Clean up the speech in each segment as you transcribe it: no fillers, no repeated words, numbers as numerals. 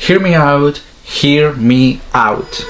Hear me out, hear me out.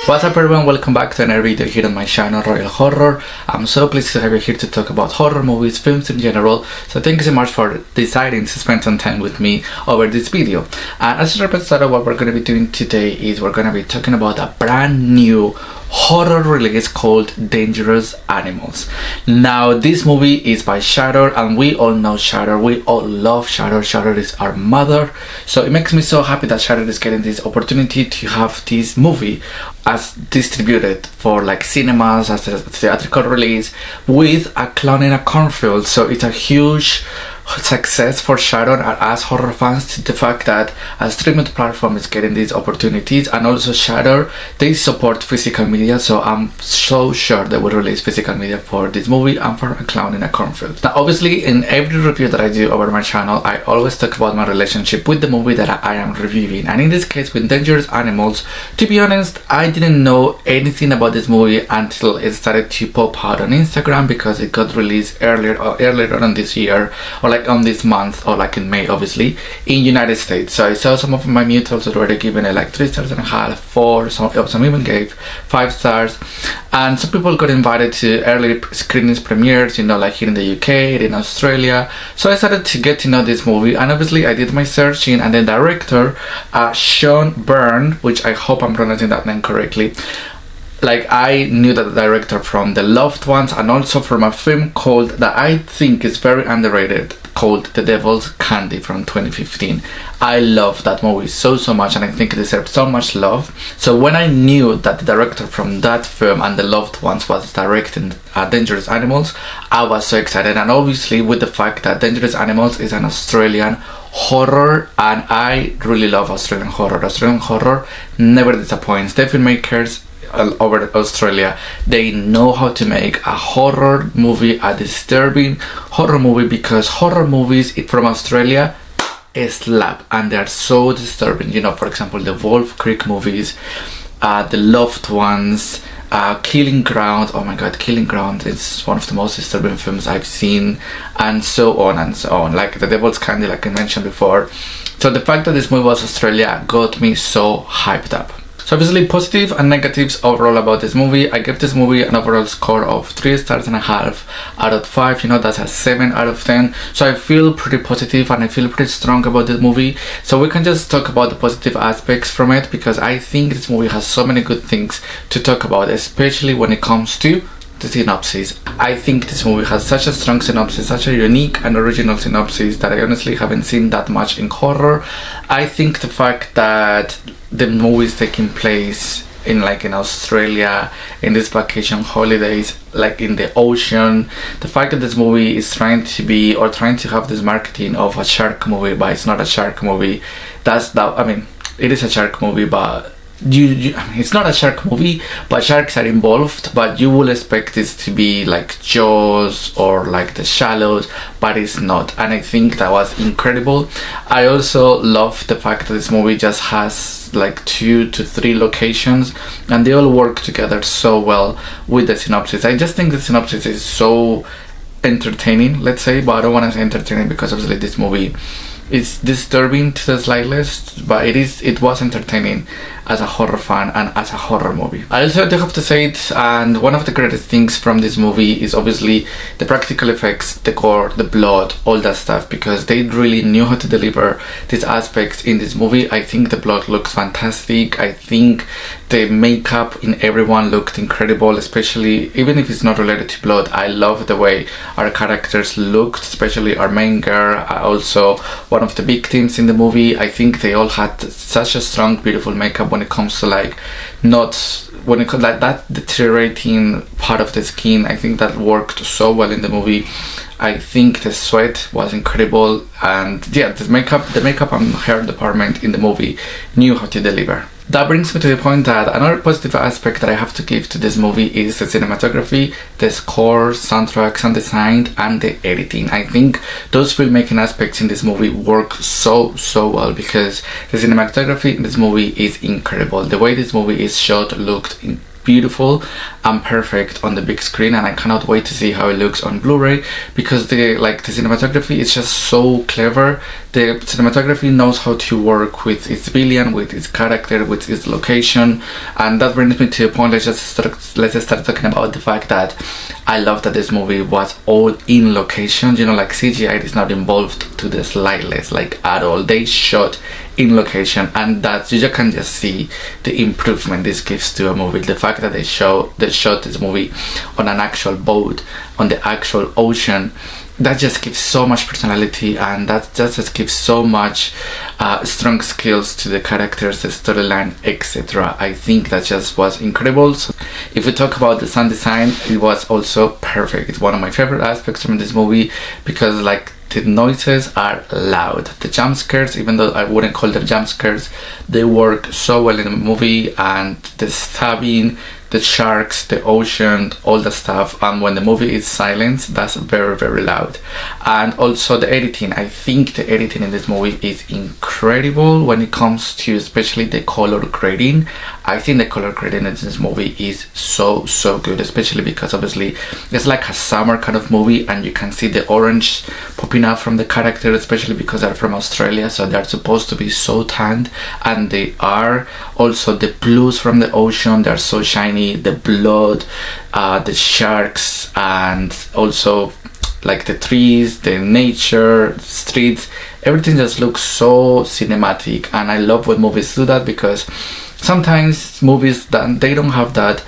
What's up everyone, welcome back to another video here on my channel Royal Horror. I'm so pleased to have you here to talk about horror movies, films in general, so thank you so much for deciding to spend some time with me over this video. And as a started, what we're going to be doing today is we're going to be talking about a brand new horror release called Dangerous Animals. Now this movie is by Shudder, and we all know Shudder, we all love Shudder. Shudder is our mother, so it makes me so happy that Shudder is getting this opportunity to have this movie as distributed for like cinemas as a theatrical release with a clown in a cornfield. So it's a huge success for Shudder and us horror fans, the fact that a streaming platform is getting these opportunities. And also Shudder, they support physical media, so I'm so sure they will release physical media for this movie and for A Clown in a Cornfield. Now obviously in every review that I do over my channel, I always talk about my relationship with the movie that I am reviewing, and in this case with Dangerous Animals, to be honest, I didn't know anything about this movie until it started to pop out on Instagram, because it got released earlier on this year, or like on this month, or like in May obviously, in United States. So I saw some of my mutuals already giving it like 3.5 stars, 4, some even gave 5 stars, and some people got invited to early screenings premieres, you know, like here in the UK, in Australia. So I started to get to know this movie, and obviously I did my searching, and the director, Sean Byrne, which I hope I'm pronouncing that name correctly, like I knew that the director from The Loved Ones, and also from a film called that I think is very underrated called The Devil's Candy from 2015. I love that movie so much, and I think it deserves so much love. So when I knew that the director from that film and The Loved Ones was directing Dangerous Animals, I was so excited. And obviously with the fact that Dangerous Animals is an Australian horror, and I really love Australian horror. Australian horror never disappoints. The filmmakers over Australia, they know how to make a horror movie, a disturbing horror movie, because horror movies from Australia slap, and they are so disturbing. You know, for example, the Wolf Creek movies, The Loved Ones, Killing Ground. Oh my god, Killing Ground is one of the most disturbing films I've seen, and so on and so on, like The Devil's Candy, like I mentioned before. So the fact that this movie was Australia got me so hyped up. So obviously positive and negatives overall about this movie. I gave this movie an overall score of 3.5 stars out of 5. You know, that's a 7 out of 10. So I feel pretty positive and I feel pretty strong about this movie. So we can just talk about the positive aspects from it, because I think this movie has so many good things to talk about, especially when it comes to the synopsis. I think this movie has such a strong synopsis, such a unique and original synopsis that I honestly haven't seen that much in horror. I think the fact that the movie is taking place in Australia, in these vacation holidays, like in the ocean, the fact that this movie is trying to have this marketing of a shark movie, but it's not a shark movie. I mean, it is a shark movie, but it's not a shark movie, but sharks are involved, but you will expect this to be like Jaws or like The Shallows, but it's not, and I think that was incredible. I also love the fact that this movie just has like 2 to 3 locations, and they all work together so well with the synopsis. I just think the synopsis is so entertaining, let's say, but I don't want to say entertaining because obviously this movie is disturbing to the slightest, but it was entertaining as a horror fan and as a horror movie. I also do have to say it, and one of the greatest things from this movie is obviously the practical effects, the gore, the blood, all that stuff, because they really knew how to deliver these aspects in this movie. I think the blood looks fantastic. I think the makeup in everyone looked incredible, especially even if it's not related to blood. I love the way our characters looked, especially our main girl, also one of the victims in the movie. I think they all had such a strong, beautiful makeup when it comes to like that deteriorating part of the skin. I think that worked so well in the movie. I think the sweat was incredible, and yeah, the makeup and hair department in the movie knew how to deliver. That brings me to the point that another positive aspect that I have to give to this movie is the cinematography, the score, soundtrack, sound design, and the editing. I think those filmmaking aspects in this movie work so well, because the cinematography in this movie is incredible. The way this movie is shot looked beautiful and perfect on the big screen, and I cannot wait to see how it looks on Blu-ray, because the cinematography is just so clever. The cinematography knows how to work with its villain, with its character, with its location, and that brings me to a point. Let's just start talking about the fact that I love that this movie was all in location. You know, like CGI is not involved to the slightest, like at all. They shot in location, and that you can just see the improvement this gives to a movie. The fact that they shot this movie on an actual boat on the actual ocean, that just gives so much personality, and that just gives so much strong skills to the characters, the storyline, etc. I think that just was incredible. So if we talk about the sound design, it was also perfect. It's one of my favorite aspects from this movie, because like the noises are loud. The jump scares, even though I wouldn't call them jump scares, they work so well in the movie, and the stabbing, the sharks, the ocean, all the stuff, and when the movie is silent, that's very, very loud. And also the editing, I think the editing in this movie is incredible when it comes to especially the color grading. I think the color grading in this movie is so good, especially because obviously it's like a summer kind of movie, and you can see the orange popping up from the character, especially because they're from Australia, so they're supposed to be so tanned, and they are. Also the blues from the ocean, they're so shiny, the blood, the sharks, and also like the trees, the nature, streets, everything just looks so cinematic. And I love when movies do that, because sometimes movies that they don't have that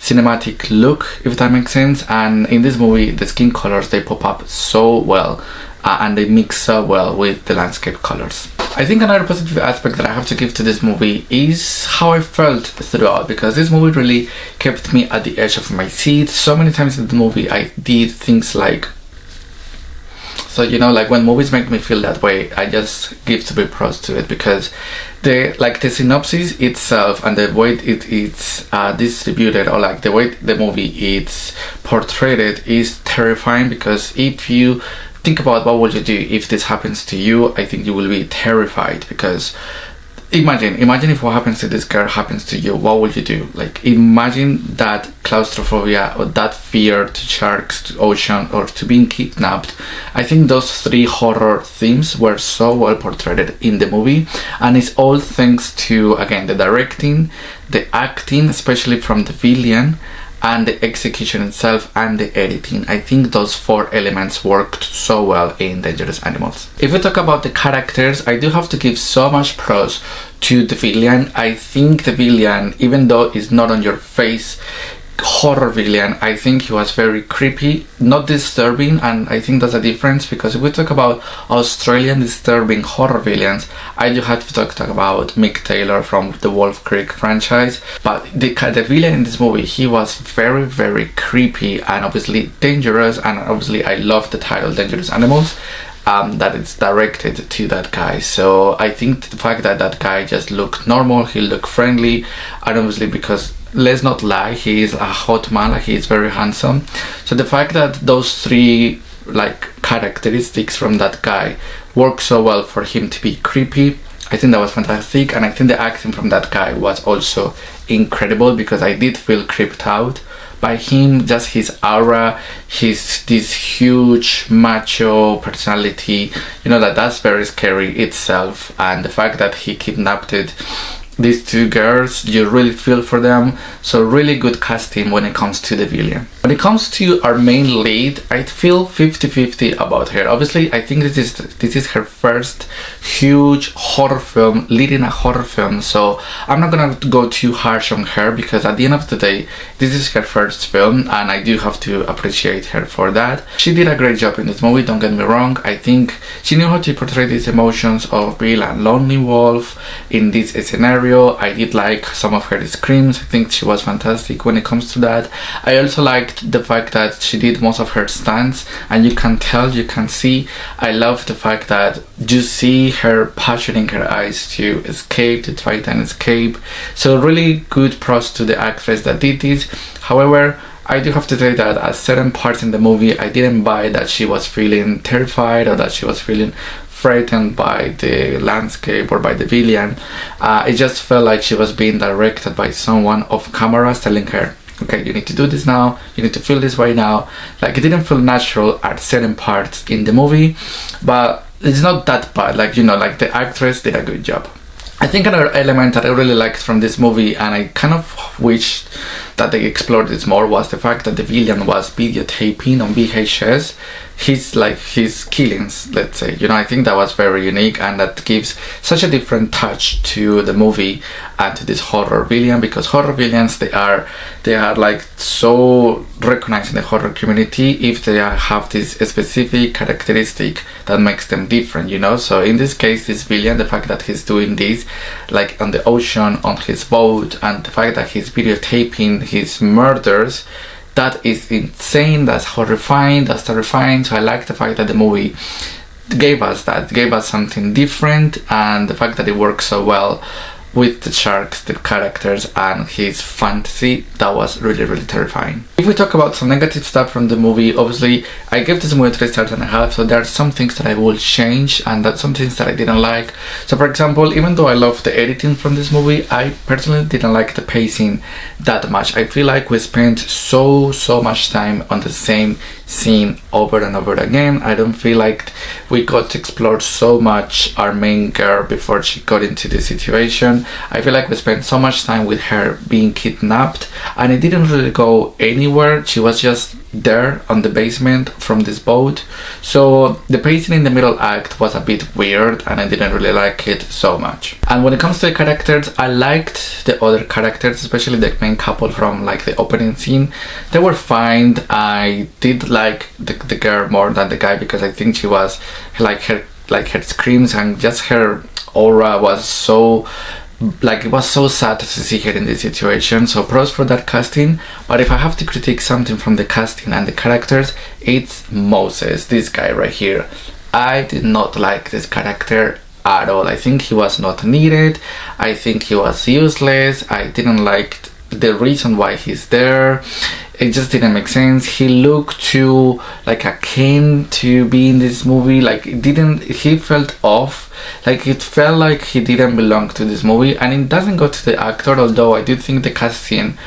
cinematic look, if that makes sense, and in this movie the skin colors, they pop up so well, and they mix so well with the landscape colors. I think another positive aspect that I have to give to this movie is how I felt throughout, because this movie really kept me at the edge of my seat. So many times in the movie I did things like, so you know, like when movies make me feel that way, I just give to be pros to it, because the synopsis itself and the way it's distributed, or like the way the movie is portrayed is terrifying. Because if you think about what would you do if this happens to you, I think you will be terrified, because imagine if what happens to this girl happens to you, what would you do? Like imagine that claustrophobia, or that fear to sharks, to ocean, or to being kidnapped. I think those three horror themes were so well portrayed in the movie, and it's all thanks to, again, the directing, the acting, especially from the villain, and the execution itself, and the editing. I think those four elements worked so well in Dangerous Animals. If we talk about the characters, I do have to give so much pros to the villain. I think the villain, even though it's not on your face horror villain, I think he was very creepy, not disturbing, and I think that's a difference, because if we talk about Australian disturbing horror villains, I do have to talk about Mick Taylor from the Wolf Creek franchise. But the villain in this movie, he was very, very creepy and obviously dangerous, and obviously I love the title Dangerous Animals, that it's directed to that guy. So I think the fact that that guy just looked normal, he looked friendly, and obviously because, let's not lie, he is a hot man, like he is very handsome. So the fact that those three like characteristics from that guy work so well for him to be creepy, I think that was fantastic. And I think the acting from that guy was also incredible, because I did feel creeped out by him, just his aura, this huge macho personality, you know, that's very scary itself. And the fact that he kidnapped these two girls, you really feel for them. So really good casting when it comes to the villain. When it comes to our main lead, I feel 50-50 about her. Obviously, I think this is her first huge horror film, leading a horror film, so I'm not gonna go too harsh on her, because at the end of the day, this is her first film, and I do have to appreciate her for that. She did a great job in this movie, don't get me wrong. I think she knew how to portray these emotions of being a lonely wolf in this scenario. I did like some of her screams. I think she was fantastic when it comes to that. I also liked the fact that she did most of her stunts, and you can see. I love the fact that you see her passion in her eyes to escape, to try and escape. So really good props to the actress that did this. However, I do have to say that at certain parts in the movie, I didn't buy that she was feeling terrified or that she was feeling threatened by the landscape or by the villain. It just felt like she was being directed by someone off camera telling her, okay, you need to do this now, you need to feel this right now. Like, it didn't feel natural at certain parts in the movie, but it's not that bad. Like, you know, like, the actress did a good job. I think another element that I really liked from this movie, and I kind of wished that they explored this more, was the fact that the villain was videotaping on VHS his killings, let's say. You know, I think that was very unique, and that gives such a different touch to the movie and to this horror villain, because horror villains, they are like so recognized in the horror community if they have this specific characteristic that makes them different, you know. So in this case, this villain, the fact that he's doing this like on the ocean, on his boat, and the fact that he's videotaping his murders, that is insane, that's horrifying, that's terrifying. So I like the fact that the movie gave us something different, and the fact that it works so well with the sharks, the characters, and his fantasy. That was really, really terrifying. If we talk about some negative stuff from the movie, obviously I gave this movie 3 stars and a half, so there are some things that I will change, and that's some things that I didn't like. So for example, even though I love the editing from this movie, I personally didn't like the pacing that much. I feel like we spent so much time on the same scene over and over again. I don't feel like we got to explore so much our main girl before she got into the situation. I feel like we spent so much time with her being kidnapped, and it didn't really go anywhere. She was just there on the basement from this boat. So the pacing in the middle act was a bit weird, and I didn't really like it so much. And when it comes to the characters, I liked the other characters, especially the main couple from like the opening scene. They were fine. I did like the girl more than the guy, because I think she was like her screams and just her aura was so, like, it was so sad to see her in this situation. So pros for that casting. But if I have to critique something from the casting and the characters, it's Moses, this guy right here. I did not like this character at all. I think he was not needed. I think he was useless. I didn't like the reason why he's there. It just didn't make sense. He looked too like a king to be in this movie. Like, he felt off. Like, it felt like he didn't belong to this movie, and it doesn't go to the actor, although I do think the casting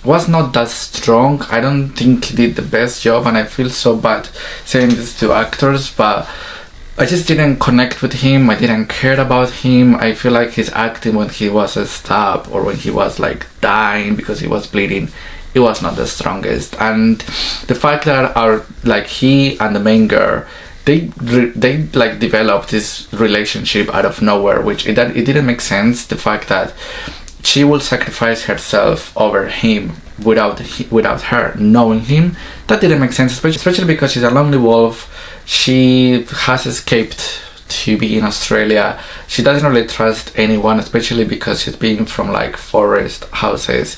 was not that strong. I don't think he did the best job, and I feel so bad saying this to actors, but I just didn't connect with him. I didn't care about him. I feel like his acting when he was stabbed or when he was like dying because he was bleeding, it was not the strongest. And the fact that he and the main girl, they like developed this relationship out of nowhere, which it didn't make sense. The fact that she will sacrifice herself over him without her knowing him, that didn't make sense, especially because she's a lonely wolf. She has escaped to be in Australia. She doesn't really trust anyone, especially because she's being from like forest houses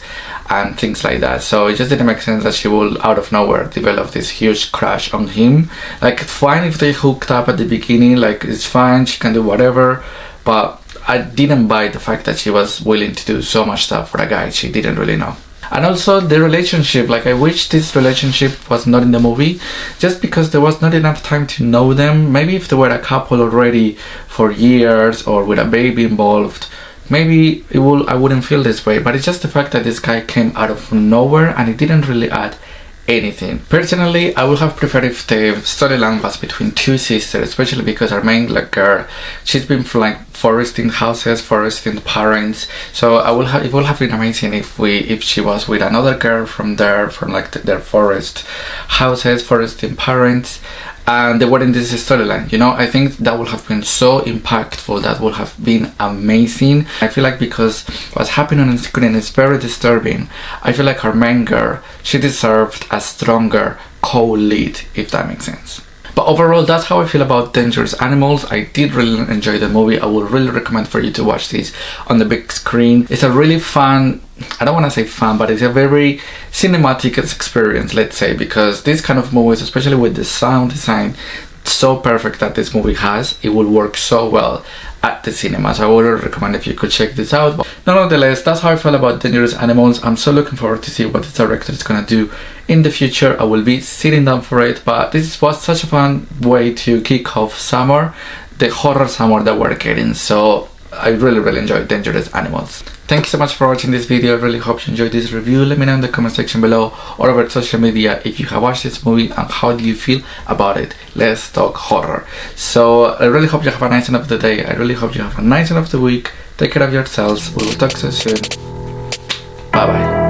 and things like that. So it just didn't make sense that she will out of nowhere develop this huge crush on him. Like, fine if they hooked up at the beginning, like, it's fine, she can do whatever, but I didn't buy the fact that she was willing to do so much stuff for a guy she didn't really know. And also the relationship, like, I wish this relationship was not in the movie, just because there was not enough time to know them. Maybe if they were a couple already for years or with a baby involved, maybe I wouldn't feel this way. But it's just the fact that this guy came out of nowhere and it didn't really add anything. Personally, I would have preferred if the storyline was between two sisters, especially because our main girl, she's been from like foresting houses, foresting parents. So it would have been amazing if she was with another girl from their forest houses, foresting parents, and they were in this storyline. You know, I think that would have been so impactful. That would have been amazing. I feel like because what's happening on the screen is very disturbing. I feel like our main girl, she deserved a stronger co-lead, if that makes sense. But overall, that's how I feel about Dangerous Animals. I did really enjoy the movie. I would really recommend for you to watch this on the big screen. It's a really fun, I don't want to say fun, but it's a very cinematic experience, let's say, because these kind of movies, especially with the sound design so perfect that this movie has, it will work so well at the cinema. So I would recommend if you could check this out. But nonetheless, that's how I feel about Dangerous Animals. I'm so looking forward to see what the director is gonna do in the future. I will be sitting down for it, but this was such a fun way to kick off summer. the horror summer that we're getting. So I really enjoyed Dangerous Animals. Thank you so much for watching this video. I really hope you enjoyed this review. Let me know in the comment section below or over social media if you have watched this movie and how do you feel about it. Let's talk horror. So I really hope you have a nice end of the day. I really hope you have a nice end of the week. Take care of yourselves. We will talk so soon. Bye bye.